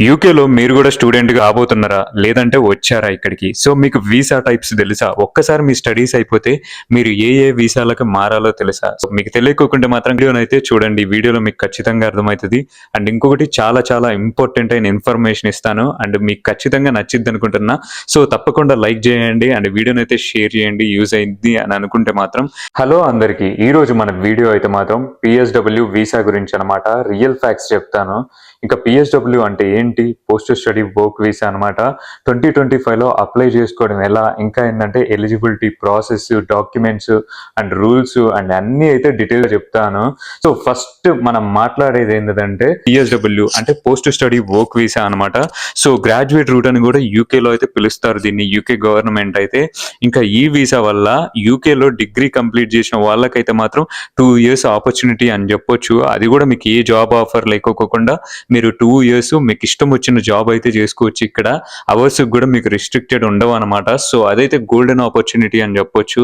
యూకేలో మీరు కూడా స్టూడెంట్‌గా రాబోతున్నారా? లేదంటే వచ్చారా ఇక్కడికి? సో, మీకు వీసా టైప్స్ తెలుసా? ఒక్కసారి మీ స్టడీస్ అయిపోతే మీరు ఏ ఏ వీసాలకు మారాలో తెలుసా? సో, మీకు తెలియకోకుంటే మాత్రం వీడియోనైతే చూడండి. ఈ వీడియోలో మీకు ఖచ్చితంగా అర్థమైతది. అండ్ ఇంకొకటి చాలా చాలా ఇంపార్టెంట్ అయిన ఇన్ఫర్మేషన్ ఇస్తాను. అండ్ మీకు ఖచ్చితంగా నచ్చిద్దనుకుంటున్నా. సో, తప్పకుండా లైక్ చేయండి. అండ్ వీడియోనైతే షేర్ చేయండి. యూజ్ అయ్యిద్ది అని అనుకుంటే మాత్రం. హలో అందరికీ. ఈరోజు మన వీడియో అయితే మాత్రం పీఎస్‌డబ్ల్యూ వీసా గురించి అన్నమాట. రియల్ ఫ్యాక్ట్స్ చెప్తాను. ఇంకా పీఎస్‌డబ్ల్యూ అంటే ఏంటి? పోస్ట్ స్టడీ వర్క్ వీసా అనమాట. 2025లో అప్లై చేసుకోవడం ఎలా? ఇంకా ఏందంటే eligibility process, documents and rules and అన్నీ అయితే డీటెయిల్‌గా చెప్తాను. సో, ఫస్ట్ మనం మాట్లాడేది ఏంటిదంటే పీఎస్‌డబ్ల్యూ అంటే పోస్ట్ స్టడీ వర్క్ వీసా అనమాట. సో, గ్రాడ్యుయేట్ రూట్ అని కూడా యూకేలో అయితే పిలుస్తారు దీన్ని. యూకే గవర్నమెంట్ అయితే ఇంకా ఈ వీసా వల్ల యూకేలో డిగ్రీ కంప్లీట్ చేసిన వాళ్ళకైతే మాత్రం 2 ఇయర్స్ ఆపర్చునిటీ అని చెప్పొచ్చు. అది కూడా మీకు ఏ జాబ్ ఆఫర్ లేకోకుండా మీరు 2 ఇయర్స్ మీకు ఇష్టం వచ్చిన జాబ్ అయితే చేసుకోవచ్చు ఇక్కడ. అవర్స్ కూడా మీకు రిస్ట్రిక్టెడ్ ఉండవు అనమాట. సో, అదైతే గోల్డెన్ ఆపర్చునిటీ అని చెప్పొచ్చు.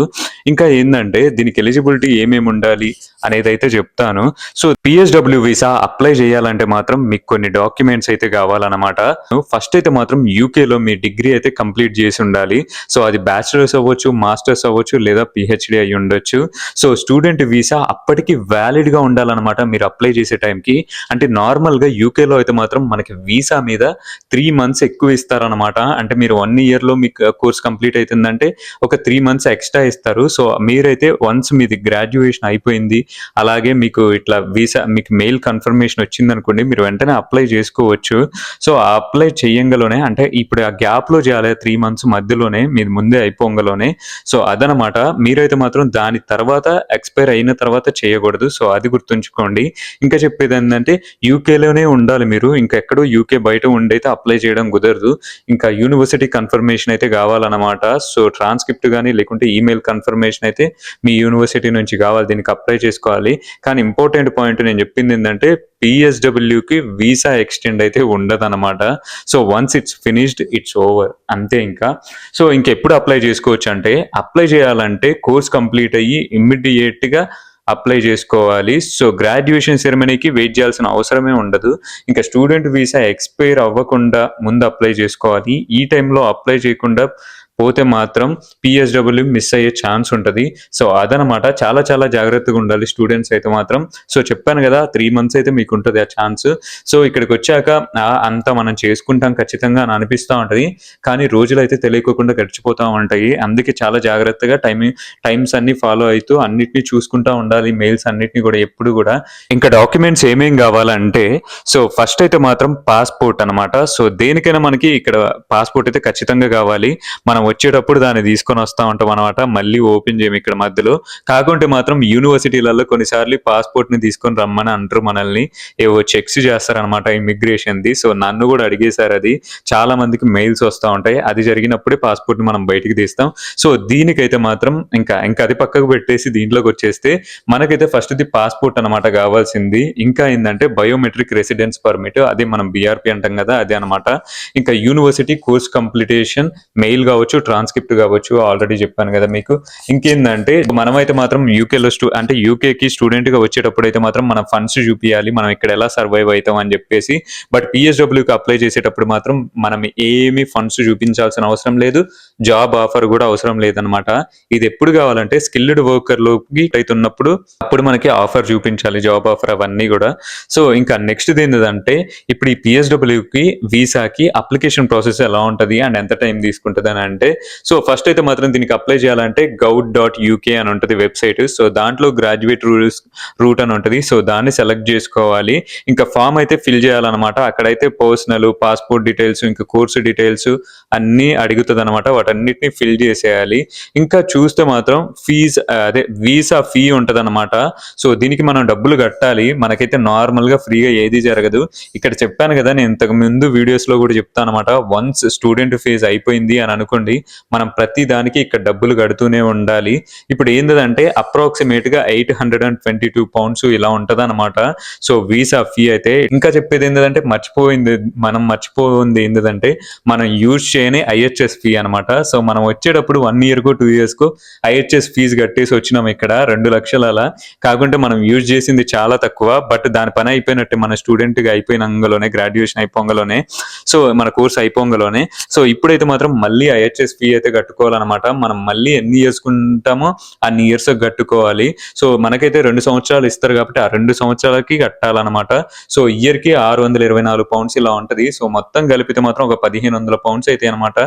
ఇంకా ఏందంటే దీనికి ఎలిజిబిలిటీ ఏమేమి ఉండాలి అనేది అయితే చెప్తాను. సో, పీఎస్‌డబ్ల్యూ వీసా అప్లై చేయాలంటే మాత్రం మీకు కొన్ని డాక్యుమెంట్స్ అయితే కావాలన్నమాట. ఫస్ట్ అయితే మాత్రం యూకేలో మీ డిగ్రీ అయితే కంప్లీట్ చేసి ఉండాలి. సో, అది బ్యాచిలర్స్ అవ్వచ్చు, మాస్టర్స్ అవ్వచ్చు లేదా పీహెచ్డీ అయ్యి ఉండొచ్చు. సో, స్టూడెంట్ వీసా అప్పటికి వ్యాలిడ్‌గా ఉండాలన్నమాట మీరు అప్లై చేసే టైంకి. అంటే నార్మల్‌గా యూకేలో అయితే మాత్రం మనకి వీసా మీద 3 మంత్స్ ఎక్కువ ఇస్తారనమాట. అంటే మీరు 1 ఇయర్‌లో మీకు కోర్స్ కంప్లీట్ అవుతుందంటే ఒక 3 మంత్స్ ఎక్స్ట్రా ఇస్తారు. సో, మీరైతే వన్స్ మీది గ్రాడ్యుయేషన్ అయిపోయింది, అలాగే మీకు ఇట్లా వీసా మీకు మెయిల్ కన్ఫర్మేషన్ వచ్చిందనుకోండి, మీరు వెంటనే అప్లై చేసుకోవచ్చు. సో, ఆ అప్లై చేయంగలోనే అంటే ఇప్పుడు ఆ గ్యాప్‌లో చేయాలి 3 మంత్స్ మధ్యలోనే మీది ముందే అయిపోంగలోనే. సో, అదనమాట. మీరైతే మాత్రం దాని తర్వాత ఎక్స్‌పైర్ అయిన తర్వాత చేయకూడదు. సో, అది గుర్తుంచుకోండి. ఇంకా చెప్పేదేంటంటే యూకేలోనే ఉండాలి మీరు. ఇంకా ఎక్కడో యూకే బయట ఉండైతే అప్లై చేయడం కుదరదు. ఇంకా యూనివర్సిటీ కన్ఫర్మేషన్ అయితే కావాలన్నమాట. సో, ట్రాన్స్‌క్రిప్ట్ గాని లేకుంటే ఈమెయిల్ కన్ఫర్మేషన్ అయితే మీ యూనివర్సిటీ నుంచి కావాలి. దీనికి అప్లై చేసుకోవాలి. కానీ ఇంపార్టెంట్ పాయింట్ నేను చెప్పిందేంటంటే పీఎస్‌డబ్ల్యూకి వీసా ఎక్స్‌టెండ్ అయితే ఉండదనమాట. So, once it's finished it's over అంతే ఇంకా. సో, ఇంకెప్పుడు అప్లై చేసుకోవచ్చంటే అప్లై చేయాలంటే కోర్స్ కంప్లీట్ అయ్యి ఇమ్మీడియేట్‌గా అప్లై చేసుకోవాలి. సో, గ్రాడ్యుయేషన్ సెరమనీకి వెయిట్ చేయాల్సిన అవసరమే ఉండదు. ఇంకా స్టూడెంట్ వీసా ఎక్స్‌పైర్ అవ్వకుండా ముందు అప్లై చేసుకోవాలి. ఈ టైంలో అప్లై చేయకుండా పోతే మాత్రం పీఎస్‌డబ్ల్యూ మిస్ అయ్యే ఛాన్స్ ఉంటది. సో, అదనమాట. చాలా చాలా జాగ్రత్తగా ఉండాలి స్టూడెంట్స్ అయితే మాత్రం. సో, చెప్పాను కదా 3 మంత్స్ అయితే మీకుంటది ఆ ఛాన్స్. సో, ఇక్కడికొచ్చాక అంతా మనం చేసుకుంటాం ఖచ్చితంగా అని అనిపిస్తా ఉంటది. కానీ రోజులైతే తెలియకోకుండా గడిచిపోతా ఉంటాయి. అందుకే చాలా జాగ్రత్తగా టైమ్స్ అన్నీ ఫాలో అయితూ అన్నిటిని చూసుకుంటా ఉండాలి. మెయిల్స్ అన్నిటిని కూడా ఎప్పుడు కూడా. ఇంకా డాక్యుమెంట్స్ ఏమేం కావాలంటే సో, ఫస్ట్ అయితే మాత్రం పాస్‌పోర్ట్ అనమాట. సో, దేనికైనా మనకి ఇక్కడ పాస్‌పోర్ట్ అయితే ఖచ్చితంగా కావాలి. మనం వచ్చేటప్పుడు దాన్ని తీసుకొని వస్తా ఉంటాం అనమాట. మళ్ళీ ఓపెన్ చేయము ఇక్కడ మధ్యలో. కాకుంటే మాత్రం యూనివర్సిటీలలో కొన్నిసార్లు పాస్‌పోర్ట్‌ని తీసుకొని రమ్మని అంటారు మనల్ని. ఏవో చెక్స్ చేస్తారనమాట ఇమిగ్రేషన్‌ది. సో, నన్ను కూడా అడిగేశారు అది. చాలా మందికి మెయిల్స్ వస్తా ఉంటాయి. అది జరిగినప్పుడే పాస్‌పోర్ట్‌ని మనం బయటికి తీస్తాం. సో, దీనికైతే మాత్రం ఇంకా అది పక్కకు పెట్టేసి దీంట్లోకి వచ్చేస్తే మనకైతే ఫస్ట్‌ది పాస్‌పోర్ట్ అనమాట కావాల్సింది. ఇంకా ఏందంటే బయోమెట్రిక్ రెసిడెన్స్ పర్మిట్, అదే మనం బీఆర్‌పీ అంటాం కదా అదే అనమాట. ఇంకా యూనివర్సిటీ కోర్స్ కంప్లీటేషన్ మెయిల్ కావచ్చు, ట్రాన్స్‌క్రిప్ట్ కావచ్చు. ఆల్రెడీ చెప్పాను కదా మీకు. ఇంకేందంటే మనమైతే మాత్రం యూకేలో అంటే యూకేకి స్టూడెంట్‌గా వచ్చేటప్పుడు అయితే మాత్రం మన ఫండ్స్ చూపియాలి. మనం ఇక్కడ ఎలా సర్వైవ్ అవుతాం అని చెప్పేసి. బట్ పీఎస్‌డబ్ల్యూకి అప్లై చేసేటప్పుడు మాత్రం మనం ఏమి ఫండ్స్ చూపించాల్సిన అవసరం లేదు. జాబ్ ఆఫర్ కూడా అవసరం లేదనమాట. ఇది ఎప్పుడు కావాలంటే స్కిల్డ్ వర్కర్‌లోకి అయితున్నప్పుడు అప్పుడు మనకి ఆఫర్ చూపించాలి. జాబ్ ఆఫర్ అవన్నీ కూడా. సో, ఇంకా నెక్స్ట్‌ది ఏంటిదంటే ఇప్పుడు ఈ పీఎస్‌డబ్ల్యూకి వీసాకి అప్లికేషన్ ప్రాసెస్ ఎలా ఉంటది అండ్ ఎంత టైం తీసుకుంటది అని అంటే సో, ఫస్ట్ అయితే మాత్రం దీనికి అప్లై చేయాలంటే gov.uk అని ఉంటది వెబ్‌సైట్. సో, దాంట్లో గ్రాడ్యుయేట్ రూట్ అని ఉంటది. సో, దాన్ని సెలెక్ట్ చేసుకోవాలి. ఇంకా ఫామ్ అయితే ఫిల్ చేయాలన్నమాట. అక్కడైతే పర్సనల్, పాస్‌పోర్ట్ డీటెయిల్స్, ఇంకా కోర్సు డీటెయిల్స్ అన్నీ అడుగుతదనమాట. వాటన్నిటిని ఫిల్ చేసేయాలి. ఇంకా చూస్తే మాత్రం అదే వీసా ఫీ ఉంటదనమాట. సో, దీనికి మనం డబ్బులు కట్టాలి. మనకైతే నార్మల్‌గా ఫ్రీగా ఏది జరగదు. ఇక్కడ చెప్పాను కదా నేను ఇంతకు ముందు వీడియోస్‌లో కూడా చెప్తానన్నమాట. వన్స్ స్టూడెంట్ ఫేజ్ అయిపోయింది అని అనుకోండి, మనం ప్రతి దానికి ఇక్కడ డబ్బులు కడుతూనే ఉండాలి. ఇప్పుడు ఏంటిదంటే అప్రాక్సిమేట్ గా £822 ఇలా ఉంటదన్నమాట. సో వీసా ఫీ అయితే ఇంకా చెప్పేది ఏంటంటే మర్చిపోయింది ఏంటంటే మనం యూజ్ చేయని ఐహెచ్ఎస్ ఫీ అనమాట. సో మనం వచ్చేటప్పుడు 1 year కో 2 years కో ఐహెచ్ఎస్ ఫీజు కట్టేసి వచ్చినాం ఇక్కడ 2 లక్షలు అలా. కాకుంటే మనం యూజ్ చేసింది చాలా తక్కువ, బట్ దాని పని అయిపోయినట్టే మన స్టూడెంట్ గా అయిపోయినంగలోనే, గ్రాడ్యుయేషన్ అయిపోంగలోనే, సో మన కోర్స్ అయిపోంగలోనే. సో ఇప్పుడైతే మాత్రం మళ్ళీ ఐహెచ్ఎస్ ఫీ అయితే కట్టుకోవాలన్నమాట. మనం మళ్ళీ ఎన్ని ఇయర్స్ కుంటామో అన్ని ఇయర్స్ కట్టుకోవాలి. సో మనకైతే 2 సంవత్సరాలు ఇస్తారు కాబట్టి ఆ 2 సంవత్సరాలకి కట్టాలన్నమాట. సో ఇయర్ కి £624 ఇలా ఉంటది. సో మొత్తం కలిపితే మాత్రం ఒక £1500 అయితే అనమాట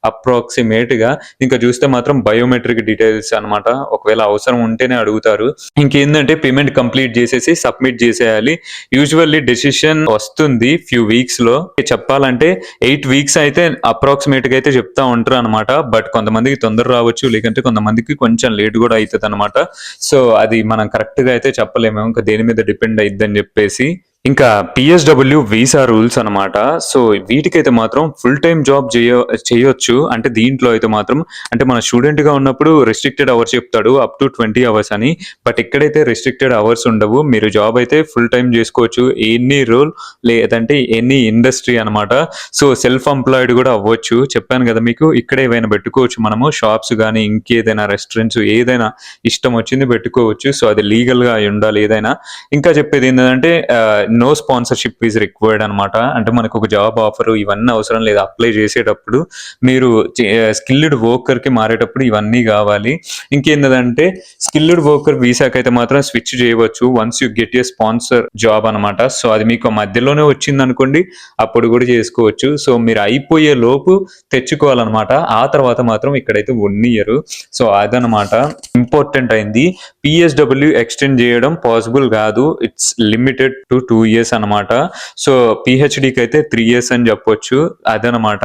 అప్రాక్సిమేట్ గా. ఇంకా చూస్తే మాత్రం బయోమెట్రిక్ డీటెయిల్స్ అనమాట, ఒకవేళ అవసరం ఉంటేనే అడుగుతారు. ఇంకేందంటే పేమెంట్ కంప్లీట్ చేసేసి సబ్మిట్ చేసేయాలి. యూజువల్లీ డెసిషన్ వస్తుంది ఫ్యూ వీక్స్ లో. చెప్పాలంటే 8 weeks అయితే అప్రాక్సిమేట్ గా అయితే చెప్తా ఉంటారు అనమాట. బట్ కొంతమందికి తొందర రావచ్చు, లేకంటే కొంతమందికి కొంచెం లేట్ కూడా అవుతుంది అనమాట. సో అది మనం కరెక్ట్ గా అయితే చెప్పలేము, ఇంకా దేని మీద డిపెండ్ అయిద్దని చెప్పేసి. ఇంకా పిఎస్డబ్ల్యూ వీసా రూల్స్ అనమాట. సో వీటికైతే మాత్రం ఫుల్ టైం జాబ్ చేయొచ్చు. అంటే దీంట్లో అయితే మాత్రం అంటే మన స్టూడెంట్ గా ఉన్నప్పుడు రెస్ట్రిక్టెడ్ అవర్స్ చెప్తాడు, అప్ టు 20 hours అని. బట్ ఇక్కడైతే రెస్ట్రిక్టెడ్ అవర్స్ ఉండవు. మీరు జాబ్ అయితే ఫుల్ టైం చేసుకోవచ్చు, ఎనీ రోల్ లేదంటే ఎనీ ఇండస్ట్రీ అనమాట. సో సెల్ఫ్ ఎంప్లాయిడ్ కూడా అవ్వచ్చు. చెప్పాను కదా మీకు, ఇక్కడ ఏవైనా పెట్టుకోవచ్చు మనము, షాప్స్ కానీ ఇంకేదైనా రెస్టారెంట్స్ ఏదైనా ఇష్టం వచ్చింది పెట్టుకోవచ్చు. సో అది లీగల్ గా అయి ఉండాలి ఏదైనా. ఇంకా చెప్పేది ఏంటంటే నో స్పాన్సర్షిప్ ఈజ్ రిక్వైర్డ్ అనమాట. అంటే మనకు ఒక జాబ్ ఆఫర్ ఇవన్నీ అవసరం లేదు. అప్లై చేసేటప్పుడు మీరు స్కిల్డ్ వర్కర్ కి మారేటప్పుడు ఇవన్నీ కావాలి. ఇంకేంటంటే స్కిల్డ్ వర్కర్ వీసాకి అయితే మాత్రం స్విచ్ చేయవచ్చు once you get a sponsor job అనమాట. సో అది మీకు మధ్యలోనే వచ్చింది అనుకోండి, అప్పుడు కూడా చేసుకోవచ్చు. సో మీరు అయిపోయే లోపు తెచ్చుకోవాలన్నమాట. ఆ తర్వాత మాత్రం ఇక్కడైతే 1 year. సో అదనమాట ఇంపార్టెంట్ అయింది. పిఎస్డబ్ల్యూ ఎక్స్టెండ్ చేయడం పాసిబుల్ కాదు, ఇట్స్ లిమిటెడ్ టు 2 years అనమాట. సో పిహెచ్డికి అయితే 3 years అని చెప్పొచ్చు. అదనమాట.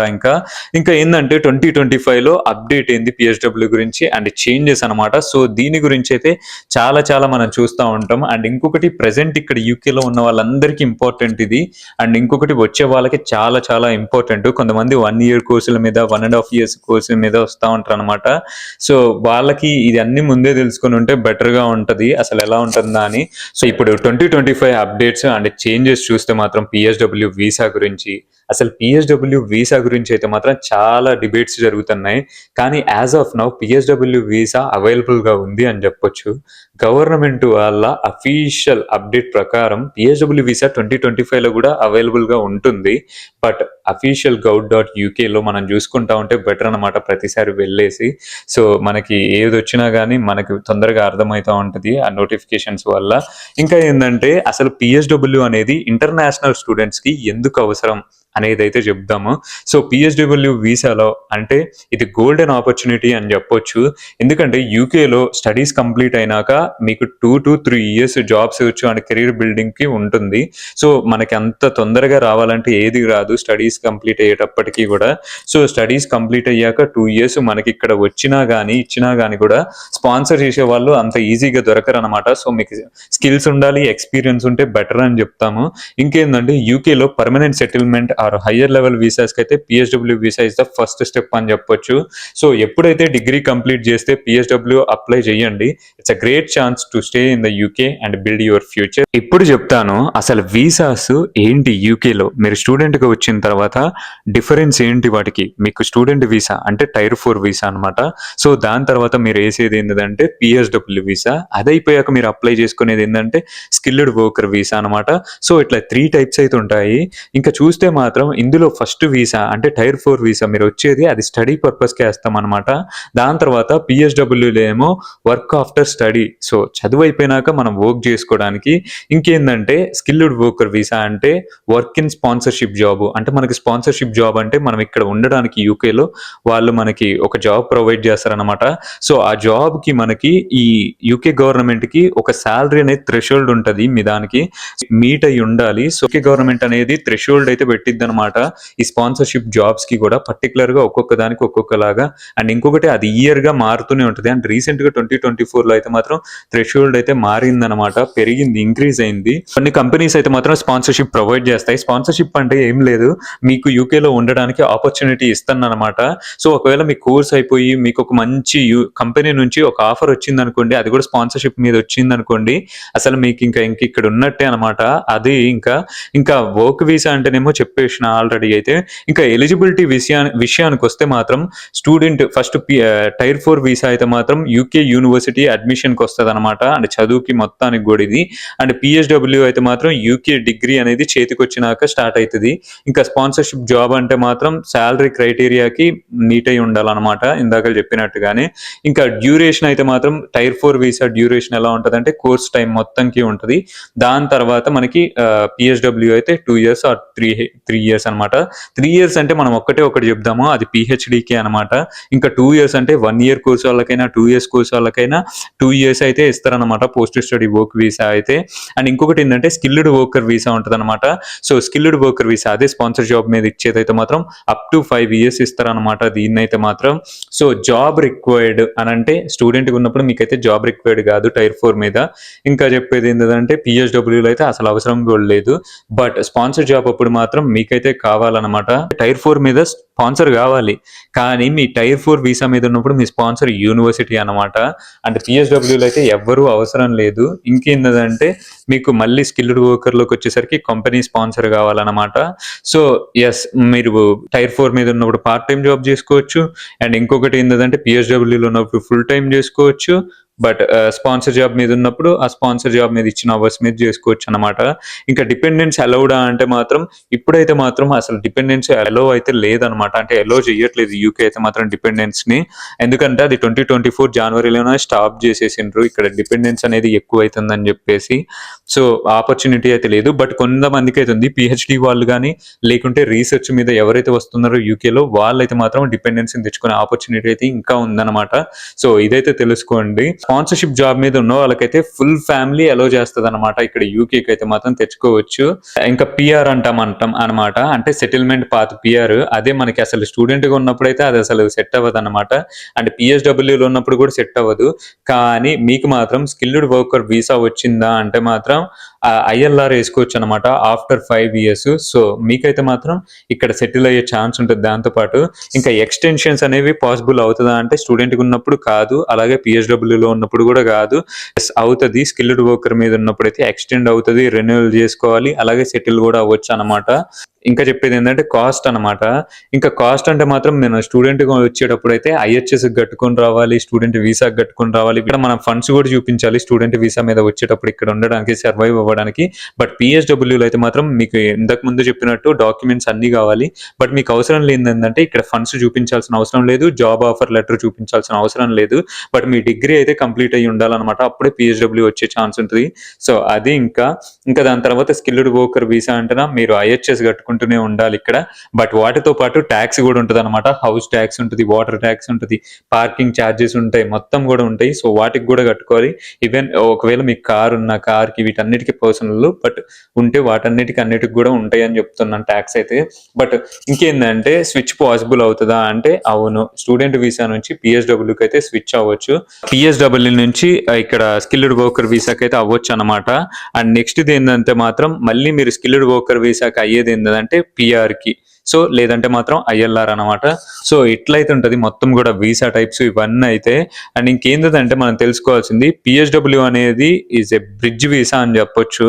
ఇంకా ఏంటంటే 2025 లో అప్డేట్ అయింది పిహెచ్డబ్ల్యూ గురించి అండ్ చేంజెస్ అనమాట. సో దీని గురించి అయితే చాలా మనం చూస్తూ ఉంటాం. అండ్ ఇంకొకటి ప్రెసెంట్ ఇక్కడ యూకేలో ఉన్న వాళ్ళందరికీ ఇంపార్టెంట్ ఇది. అండ్ ఇంకొకటి వచ్చే వాళ్ళకి చాలా ఇంపార్టెంట్. కొంతమంది 1 year కోర్సుల మీద 1.5 years కోర్సుల మీద వస్తూ ఉంటారు అనమాట. సో వాళ్ళకి ఇది అన్ని ముందే తెలుసుకొని ఉంటే బెటర్ గా ఉంటది, అసలు ఎలా ఉంటుందా అని. సో ఇప్పుడు 2025 అప్డేట్స్ అండ్ చేంజెస్ చూస్తే మాత్రం పిఎస్డబ్ల్యూ వీసా గురించి, అసలు పిఎస్డబ్ల్యూ వీసా గురించి అయితే మాత్రం చాలా డిబేట్స్ జరుగుతున్నాయి. కానీ as of now PSW visa available గా ఉంది అని చెప్పొచ్చు. గవర్నమెంట్ వాళ్ళ అఫీషియల్ అప్డేట్ ప్రకారం పిఎస్డబ్ల్యూ వీసా 2025 లో కూడా అవైలబుల్ గా ఉంటుంది. బట్ అఫీషియల్ gov.uk లో మనం చూసుకుంటా ఉంటే బెటర్ అనమాట, ప్రతిసారి వెళ్ళేసి. సో మనకి ఏది వచ్చినా కానీ మనకి తొందరగా అర్థమవుతా ఉంటది ఆ నోటిఫికేషన్స్ వల్ల. ఇంకా ఏంటంటే అసలు పిఎస్డబ్ల్యూ అనేది ఇంటర్నేషనల్ స్టూడెంట్స్ కి ఎందుకు అవసరం అనేది అయితే చెప్దాము. సో పిఎస్డబ్ల్యూ వీసాలో అంటే ఇది గోల్డెన్ ఆపర్చునిటీ అని చెప్పొచ్చు. ఎందుకంటే యూకేలో స్టడీస్ కంప్లీట్ అయినాక మీకు 2 to 3 years job search and career building కి ఉంటుంది. సో మనకి అంత తొందరగా రావాలంటే ఏది రాదు స్టడీస్ కంప్లీట్ అయ్యేటప్పటికీ కూడా. సో స్టడీస్ కంప్లీట్ అయ్యాక 2 years మనకి ఇక్కడ ఇచ్చినా కానీ కూడా స్పాన్సర్ చేసే వాళ్ళు అంత ఈజీగా దొరకరు అనమాట. సో మీకు స్కిల్స్ ఉండాలి, ఎక్స్పీరియన్స్ ఉంటే బెటర్ అని చెప్తాము. ఇంకేంటంటే యూకేలో permanent settlement or higher level visas కి అయితే PSW visa is the first step అని చెప్పొచ్చు. సో ఎప్పుడైతే డిగ్రీ కంప్లీట్ చేస్తే పిఎస్డబ్ల్యూ అప్లై చేయండి. It's a great chance to stay in the UK and build your future. ఇప్పుడు చెప్తాను అసలు వీసాస్ ఏంటి యూకేలో. మీరు స్టూడెంట్ గా వచ్చిన తర్వాత డిఫరెన్స్ ఏంటి వాటికి. మీకు స్టూడెంట్ వీసా అంటే టైర్ 4 వీసా అనమాట. సో దాని తర్వాత మీరు వేసేది ఏంటంటే పిఎస్డబ్ల్యూ వీసా. అదైపోయాక మీరు అప్లై చేసుకునేది ఏంటంటే స్కిల్డ్ వర్కర్ వీసా అనమాట. సో ఇట్లా 3 types అయితే ఉంటాయి. ఇంకా చూస్తే మాత్రం ఇందులో ఫస్ట్ వీసా అంటే టైర్ 4 వీసా మీరు వచ్చేది అది స్టడీ పర్పస్ కి వేస్తాం అనమాట. దాని తర్వాత పిఎస్డబ్ల్యూలో ఏమో వర్క్ ఆఫ్టర్ స్టడీ. సో చదువు అయిపోయినాక మనం వర్క్ చేసుకోవడానికి. ఇంకేందంటే స్కిల్డ్ వర్కర్ వీసా అంటే వర్క్ ఇన్ స్పాన్సర్షిప్ జాబ్. అంటే మనకి స్పాన్సర్షిప్ జాబ్ అంటే మనం ఇక్కడ ఉండడానికి యూకేలో వాళ్ళు మనకి ఒక జాబ్ ప్రొవైడ్ చేస్తారనమాట. సో ఆ జాబ్ కి మనకి ఈ యూకే గవర్నమెంట్ కి ఒక శాలరీ అనేది థ్రెషోల్డ్ ఉంటది, మీ దానికి మీట్ అయి ఉండాలి. సో యూకే గవర్నమెంట్ అనేది థ్రెషోల్డ్ అయితే పెట్టింది ఉండిద్ది అనమాట ఈ స్పాన్సర్షిప్ జాబ్స్ కి కూడా పర్టికులర్ గా ఒక్కొక్క దానికి ఒక్కొక్కలాగా. అండ్ ఇంకొకటి అది ఇయర్ గా మారుతూనే ఉంటుంది. అండ్ రీసెంట్ గా 2024 లో అయితే మాత్రం థ్రెషోల్డ్ అయితే మారిందనమాట, పెరిగింది, ఇంక్రీజ్ అయింది. కొన్ని కంపెనీస్ అయితే మాత్రం స్పాన్సర్షిప్ ప్రొవైడ్ చేస్తాయి. స్పాన్సర్షిప్ అంటే ఏం లేదు, మీకు యూకేలో ఉండడానికి ఆపర్చునిటీ ఇస్తానన్నమాట. సో ఒకవేళ మీ కోర్స్ అయిపోయి మీకు ఒక మంచి కంపెనీ నుంచి ఒక ఆఫర్ వచ్చింది అనుకోండి, అది కూడా స్పాన్సర్షిప్ మీద వచ్చింది అనుకోండి, అసలు మీకు ఇంకా ఇక్కడ ఉన్నట్టే అనమాట. అది ఇంకా వర్క్ వీసా అంటేనేమో చెప్పేసిన ఆల్రెడీ. అయితే ఇంకా ఎలిజిబిలిటీ విషయానికి వస్తే మాత్రం స్టూడెంట్ ఫస్ట్ టైర్ 4 వీసా అయితే మాత్రం యూకే యూనివర్సిటీ అడ్మిషన్కి వస్తుంది అనమాట, అంటే చదువుకి మొత్తానికి కూడా ఇది. అండ్ పిహెచ్డబ్ల్యూ అయితే మాత్రం యూకే డిగ్రీ అనేది చేతికి వచ్చినాక స్టార్ట్ అవుతుంది. ఇంకా స్పాన్సర్షిప్ జాబ్ అంటే మాత్రం శాలరీ క్రైటీరియాకి మీట్ అయి ఉండాలన్నమాట, ఇందాక చెప్పినట్టుగానే. ఇంకా డ్యూరేషన్ అయితే మాత్రం టైర్ 4 వీసా డ్యూరేషన్ ఎలా ఉంటుంది అంటే కోర్స్ టైం మొత్తంకి ఉంటుంది. దాని తర్వాత మనకి పిహెచ్డబ్ల్యూ అయితే 2 years ఆర్ 3 years అనమాట. 3 years అంటే మనం ఒకటి చెప్దాము, అది పిహెచ్డికి అనమాట. ఇంకా 2 years అంటే 1 year కోర్స్ వాళ్ళకైనా 2 years కోర్స్ వాళ్ళకైనా 2 years అయితే ఇస్తారనమాట పోస్ట్ స్టడీ వర్క్ వీసా అయితే. అండ్ ఇంకొకటి ఏంటంటే స్కిల్డ్ వర్కర్ వీసా ఉంటుంది అనమాట. సో స్కిల్డ్ వర్కర్ వీసా అదే స్పాన్సర్ జాబ్ మీద ఇచ్చేదైతే మాత్రం అప్ టు 5 years ఇస్తారనమాట దీన్నైతే మాత్రం. సో జాబ్ రిక్వైర్డ్ అని అంటే స్టూడెంట్ ఉన్నప్పుడు మీకైతే జాబ్ రిక్వైర్డ్ కాదు టైర్ 4 మీద. ఇంకా చెప్పేది ఏంటంటే పిహెచ్డబ్ల్యూలో అయితే అసలు అవసరం కూడా లేదు, బట్ స్పాన్సర్ జాబ్ అప్పుడు మాత్రం మీకైతే కావాలన్నమాట. టైర్ 4 మీద స్పాన్సర్ కావాలి, కానీ మీ టైర్ 4 వీసా మీద ఉన్నప్పుడు మీ స్పాన్సర్ యూనివర్సిటీ అనమాట. అంటే పిహెచ్డబ్ల్యూలో అయితే ఎవ్వరూ అవసరం లేదు. ఇంకేంటంటే మీకు మళ్ళీ స్కిల్డ్ వర్కర్లోకి వచ్చేసరికి కంపెనీ స్పాన్సర్ కావాలన్నమాట. సో ఎస్, మీరు టైర్ 4 మీద ఉన్నప్పుడు పార్ట్ టైం జాబ్ చేసుకోవచ్చు. అండ్ ఇంకొకటి ఏంటంటే పిహెచ్డబ్ల్యూలో ఉన్నప్పుడు ఫుల్ టైం చేసుకోవచ్చు. బట్ స్పాన్సర్ జాబ్ మీద ఉన్నప్పుడు ఆ స్పాన్సర్ జాబ్ మీద ఇచ్చిన అవర్స్ మీద చేసుకోవచ్చు అనమాట. ఇంకా డిపెండెన్స్ అలౌడా అంటే మాత్రం ఇప్పుడైతే మాత్రం అసలు డిపెండెన్స్ అలో అయితే లేదనమాట, అంటే అలో చేయట్లేదు యూకే అయితే మాత్రం డిపెండెన్స్ ని. ఎందుకంటే అది 2024 జనవరిలోనే స్టాప్ చేసేసిండ్రు, ఇక్కడ డిపెండెన్స్ అనేది ఎక్కువ అవుతుందని చెప్పేసి. సో ఆపర్చునిటీ అయితే లేదు, బట్ కొంతమందికి అయితే ఉంది. పిహెచ్డి వాళ్ళు కానీ లేకుంటే రీసెర్చ్ మీద ఎవరైతే వస్తున్నారో యూకేలో వాళ్ళైతే మాత్రం డిపెండెన్స్ తెచ్చుకునే ఆపర్చునిటీ అయితే ఇంకా ఉందన్నమాట. సో ఇదైతే తెలుసుకోండి. స్పాన్సర్షిప్ జాబ్ మీద ఉన్న వాళ్ళకైతే ఫుల్ ఫ్యామిలీ అలో చేస్తుంది అనమాట ఇక్కడ యూకేకి అయితే మాత్రం తెచ్చుకోవచ్చు. ఇంకా పిఆర్ అంటాం అనమాట, అంటే సెటిల్మెంట్ పాత్ పిఆర్. అదే మనకి అసలు స్టూడెంట్ గా ఉన్నప్పుడు అయితే అది అసలు సెట్ అవ్వదు అనమాట, అంటే పిహెచ్డబ్ల్యూలో ఉన్నప్పుడు కూడా సెట్ అవ్వదు. కానీ మీకు మాత్రం స్కిల్డ్ వర్కర్ వీసా వచ్చిందా అంటే మాత్రం ఐఎల్ఆర్ వేసుకోవచ్చు అనమాట ఆఫ్టర్ 5 years. సో మీకైతే మాత్రం ఇక్కడ సెటిల్ అయ్యే ఛాన్స్ ఉంటుంది. దాంతోపాటు ఇంకా ఎక్స్టెన్షన్స్ అనేవి పాసిబుల్ అవుతుందా అంటే స్టూడెంట్గా ఉన్నప్పుడు కాదు, అలాగే పిహెచ్డబ్ల్యూలో ఉన్నప్పుడు కూడా కాదు. అవుతుంది, స్కిల్డ్ వర్కర్ మీద ఉన్నప్పుడు అయితే ఎక్స్టెండ్ అవుతుంది, రెన్యువల్ చేసుకోవాలి, అలాగే సెటిల్ కూడా అవ్వచ్చు అనమాట. ఇంకా చెప్పేది ఏంటంటే కాస్ట్ అనమాట. ఇంకా కాస్ట్ అంటే మాత్రం నేను స్టూడెంట్ గా వచ్చేటప్పుడు అయితే ఐహెచ్ఎస్ కట్టుకొని రావాలి, స్టూడెంట్ వీసా కట్టుకొని రావాలి. ఇక్కడ మనం ఫండ్స్ కూడా చూపించాలి స్టూడెంట్ వీసా మీద వచ్చేటప్పుడు ఇక్కడ ఉండడానికి, సర్వైవ్ అవ్వడానికి. బట్ పిహెచ్డబ్ల్యూలో అయితే మాత్రం మీకు ఇంతకు ముందు చెప్పినట్టు డాక్యుమెంట్స్ అన్ని కావాలి, బట్ మీకు అవసరం లేదు ఏంటంటే ఇక్కడ ఫండ్స్ చూపించాల్సిన అవసరం లేదు, జాబ్ ఆఫర్ లెటర్ చూపించాల్సిన అవసరం లేదు. బట్ మీ డిగ్రీ అయితే కంప్లీట్ అయ్యి ఉండాలన్నమాట, అప్పుడే పిహెచ్డబ్ల్యూ వచ్చే ఛాన్స్ ఉంటుంది. సో అది ఇంకా దాని తర్వాత స్కిల్డ్ వర్కర్ వీసా అంటేనా మీరు ఐహెచ్ఎస్ కట్టుకుంటూనే ఉండాలి ఇక్కడ. బట్ వాటితో పాటు ట్యాక్స్ కూడా ఉంటుంది అనమాట, హౌస్ ట్యాక్స్ ఉంటుంది, వాటర్ ట్యాక్స్ ఉంటుంది, పార్కింగ్ ఛార్జెస్ ఉంటాయి, మొత్తం కూడా ఉంటాయి. సో వాటికి కూడా కట్టుకోవాలి. ఈవెన్ ఒకవేళ మీకు కార్ ఉన్న కార్కి వీటన్నిటికీ పర్సనల్, బట్ ఉంటే అన్నిటికి కూడా ఉంటాయి అని చెప్తున్నాను ట్యాక్స్ అయితే. బట్ ఇంకేందంటే స్విచ్ పాసిబుల్ అవుతుందా అంటే అవును, స్టూడెంట్ వీసా నుంచి పిహెచ్డబ్ల్యూకి అయితే స్విచ్ అవ్వచ్చు, పిహెచ్డబ్ల్యూ నుంచి ఇక్కడ స్కిల్డ్ వర్కర్ వీసాకి అయితే అవ్వచ్చు అనమాట. అండ్ నెక్స్ట్ ఇది ఏంటంటే మాత్రం మళ్ళీ మీరు స్కిల్డ్ వర్కర్ వీసాకి అయ్యేది ఏంటంటే పిఆర్ కి, సో లేదంటే మాత్రం ఐఎల్ఆర్ అనమాట. సో ఇట్లయితే ఉంటుంది మొత్తం కూడా వీసా టైప్స్ ఇవన్నీ అయితే. అండ్ ఇంకేంటంటే మనం తెలుసుకోవాల్సింది పిహెచ్డబ్ల్యూ అనేది ఈజ్ ఎ బ్రిడ్జ్ వీసా అని చెప్పొచ్చు,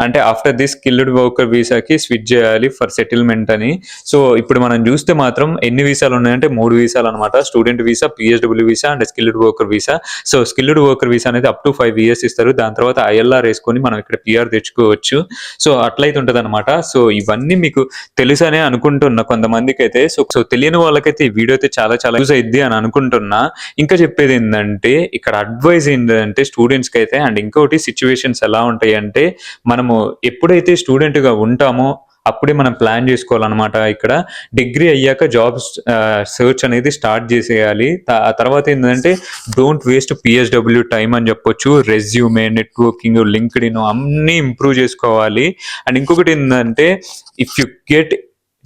అంటే ఆఫ్టర్ దిస్ స్కిల్డ్ వర్కర్ వీసాకి స్విచ్ చేయాలి ఫర్ సెటిల్మెంట్ అని. సో ఇప్పుడు మనం చూస్తే మాత్రం ఎన్ని వీసాలు ఉన్నాయంటే 3 వీసాలు అనమాట, student visa, PHW visa and skilled worker visa. So skilled worker visa అనేది అప్ టు 5 years ఇస్తారు, దాని తర్వాత ఐఎల్ఆర్ వేసుకొని మనం ఇక్కడ పిఆర్ తెచ్చుకోవచ్చు. సో అట్లయితే ఉంటుంది అనమాట. సో ఇవన్నీ మీకు తెలుసనే అనుకుంటున్నా కొంతమందికి అయితే. సో తెలియని వాళ్ళకైతే ఈ వీడియో అయితే చాలా యూజ్ అయింది అని అనుకుంటున్నా. ఇంకా చెప్పేది ఏంటంటే ఇక్కడ అడ్వైజ్ ఏంటంటే స్టూడెంట్స్ కి అయితే, అండ్ ఇంకోటి సిచ్యువేషన్స్ ఎలా ఉంటాయి అంటే మనము ఎప్పుడైతే స్టూడెంట్ గా ఉంటామో అప్పుడే మనం ప్లాన్ చేసుకోవాలన్నమాట. ఇక్కడ డిగ్రీ అయ్యాక జాబ్ సెర్చ్ అనేది స్టార్ట్ చేసేయాలి. ఆ తర్వాత ఏంటంటే డోంట్ వేస్ట్ పిహెచ్డబ్ల్యూ టైం అని చెప్పొచ్చు. రెజ్యూమే, నెట్వర్కింగ్, లింక్డ్ఇన్ అన్నీ ఇంప్రూవ్ చేసుకోవాలి. అండ్ ఇంకొకటి ఏంటంటే if you get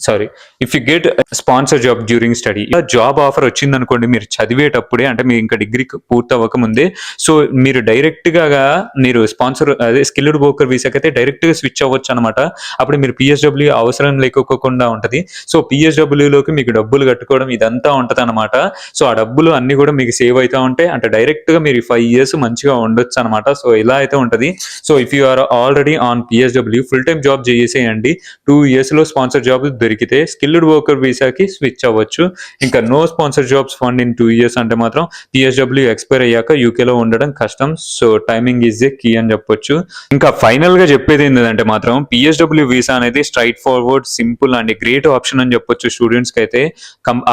sorry, if you get sponsor job during study, job offer వచ్చింది అనుకోండి మీరు చదివేటప్పుడే, అంటే మీ ఇంకా డిగ్రీ పూర్తి అవ్వకముందే, సో మీరు డైరెక్ట్ గా మీరు స్పాన్సర్ అదే స్కిల్డ్ వర్కర్ వీసాకైతే డైరెక్ట్ గా స్విచ్ అవ్వచ్చు అనమాట. అప్పుడు మీరు పిఎస్డబ్ల్యూ అవసరం లేకోకుండా ఉంటది. సో పిఎస్డబ్ల్యూలోకి మీకు డబ్బులు కట్టుకోవడం ఇదంతా ఉంటది అనమాట. సో ఆ డబ్బులు అన్ని కూడా మీకు సేవ్ అవుతా ఉంటాయి. అంటే డైరెక్ట్ గా మీరు 5 years మంచిగా ఉండొచ్చు అనమాట. సో ఇలా అయితే ఉంటది. So if you are already on PSW full time job చేసేయండి. 2 years లో స్పాన్సర్ జాబ్ దొరికితే స్కిల్డ్ వర్కర్ వీసాకి స్విచ్ అవ్వచ్చు. ఇంకా no sponsor jobs found in 2 years అంటే మాత్రం పిఎస్డబ్ల్యూ ఎక్స్పైర్ అయ్యాక యూకేలో ఉండడం కష్టం. So timing is a key అని చెప్పొచ్చు. ఇంకా ఫైనల్ గా చెప్పేది ఏంటంటే మాత్రం పిఎస్డబ్ల్యూ వీసా అనేది straightforward, simple and great option అని చెప్పొచ్చు స్టూడెంట్స్ కి అయితే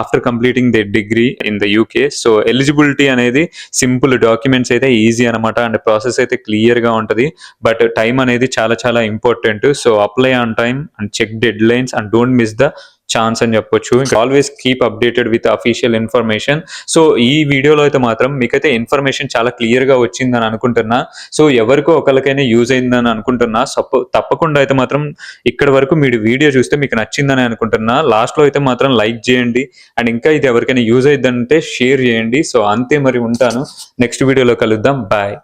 after completing the degree in the UK. So eligibility అనేది సింపుల్, డాక్యుమెంట్స్ అయితే ఈజీ అనమాట, అండ్ ప్రాసెస్ అయితే క్లియర్ గా ఉంటది. బట్ టైం అనేది చాలా చాలా important. So apply on time and check deadlines and don't miss the chance అని చెప్పొచ్చు. Always keep updated with official information. So ఈ వీడియోలో అయితే మాత్రం మీకైతే ఇన్ఫర్మేషన్ చాలా క్లియర్ గా వచ్చిందని అనుకుంటున్నా. సో ఎవరికో ఒకరికైనా యూజ్ అయిందని అనుకుంటున్నా. తప్పకుండా అయితే మాత్రం ఇక్కడ వరకు మీరు వీడియో చూస్తే మీకు నచ్చిందని అనుకుంటున్నా. లాస్ట్ లో అయితే మాత్రం లైక్ చేయండి, అండ్ ఇంకా ఇది ఎవరికైనా యూజ్ అయ్యిందంటే షేర్ చేయండి. సో అంతే, మరి ఉంటాను. నెక్స్ట్ వీడియోలో కలుద్దాం. బాయ్.